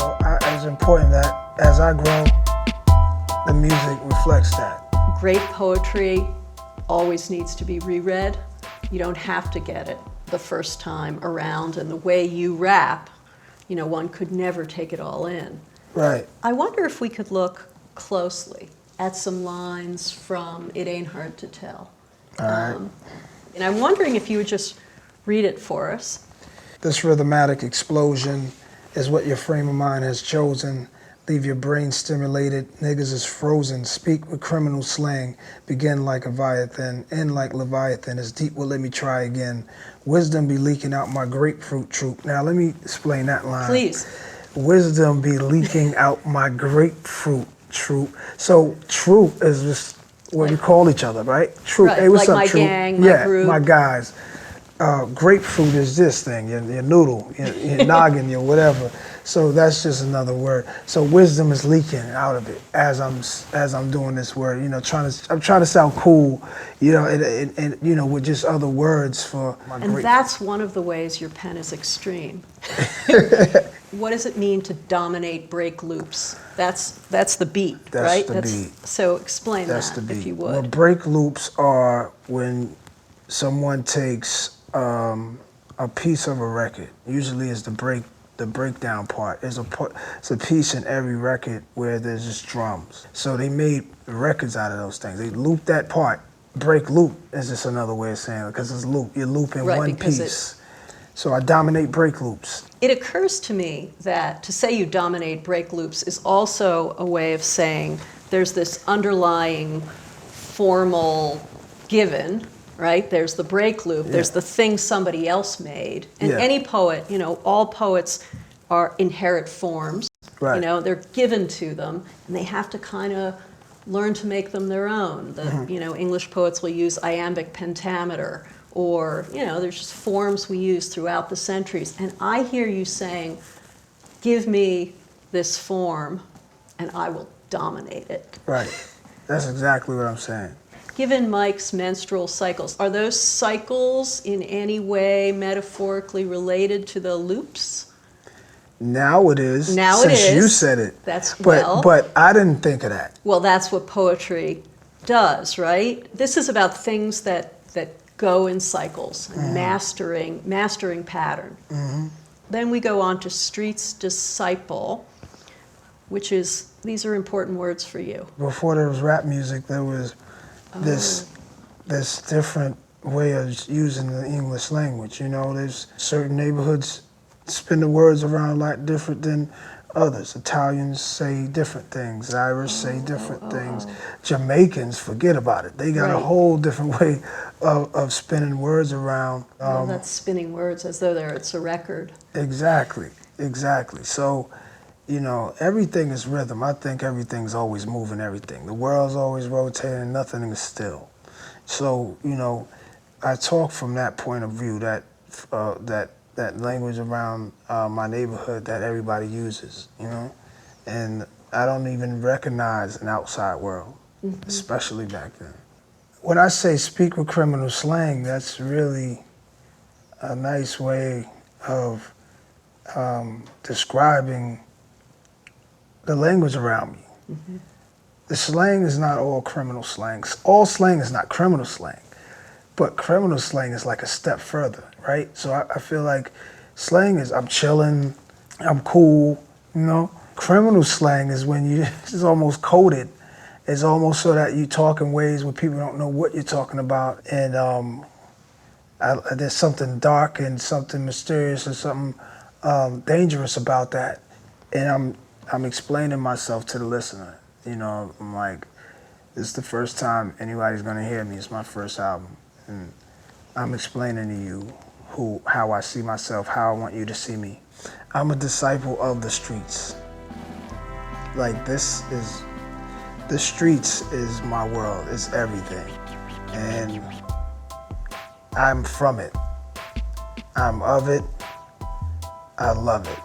It's important that as I grow, the music reflects that. Great poetry always needs to be reread. You don't have to get it the first time around, and the way you rap, you know, one could never take it all in. Right. I wonder if we could look closely at some lines from It Ain't Hard to Tell. All right. And I'm wondering if you would just read it for us. This rhythmatic explosion is what your frame of mind has chosen. Leave your brain stimulated, niggas is frozen. Speak with criminal slang, begin like Leviathan, end like Leviathan, is deep, well let me try again. Wisdom be leaking out my grapefruit troop. Now let me explain that line. Please. Wisdom be leaking out my grapefruit troop. So troop is just what we call each other, right? Troop, Right, hey, what's like up, my troop? gang, my Yeah, group. my guys. Grapefruit is this thing, your noodle, your noggin, your whatever. So that's just another word. So wisdom is leaking out of it as I'm doing this word. You know, I'm trying to sound cool, you know, and you know, with just other words for my And that's one of the ways your pen is extreme. What does it mean to dominate break loops? That's the beat, right? That's the beat. So explain That's that, the beat. if you would. Well, break loops are when someone takes a piece of a record. Usually it's the breakdown part. It's a piece in every record where there's just drums. So they made records out of those things. They looped that part. Break loop is just another way of saying it, because it's loop. You're looping Right, one because piece. So I dominate break loops. It occurs to me that to say you dominate break loops is also a way of saying there's this underlying formal given, right? There's the break loop, there's the thing somebody else made. And any poet, you know, all poets inherit forms. Right. You know, they're given to them, and they have to kind of learn to make them their own. You know, English poets will use iambic pentameter, or, you know, there's just forms we use throughout the centuries. And I hear you saying, give me this form, and I will dominate it. Right. That's exactly what I'm saying. Given Mike's menstrual cycles, are those cycles in any way metaphorically related to the loops? Now it is. Now it is. Since you said it. But I didn't think of that. Well, that's what poetry does, right? This is about things that go in cycles, and mastering pattern. Then we go on to Street's disciple, which is, these are important words for you. Before there was rap music, there was this different way of using the English language. You know, there's certain neighborhoods spin the words around a lot different than others. Italians say different things. Irish say different things. Jamaicans, forget about it. They got a whole different way of spinning words around. Well, that's spinning words as though it's a record. Exactly. So, you know, everything is rhythm. I think everything's always moving everything. The world's always rotating, nothing is still. So, you know, I talk from that point of view, that language around my neighborhood that everybody uses, you know? And I don't even recognize an outside world, especially back then. When I say speak with criminal slang, that's really a nice way of describing the language around me. The slang is not all criminal slang. All slang is not criminal slang, but criminal slang is like a step further, right? So I feel like slang is I'm chilling, I'm cool, you know? Criminal slang is when it's almost coded. It's almost so that you talk in ways where people don't know what you're talking about. And there's something dark and something mysterious and something dangerous about that. And I'm explaining myself to the listener. You know, I'm like, this is the first time anybody's gonna hear me. It's my first album. And I'm explaining to you how I see myself, how I want you to see me. I'm a disciple of the streets. Like the streets is my world, it's everything. And I'm from it. I'm of it. I love it.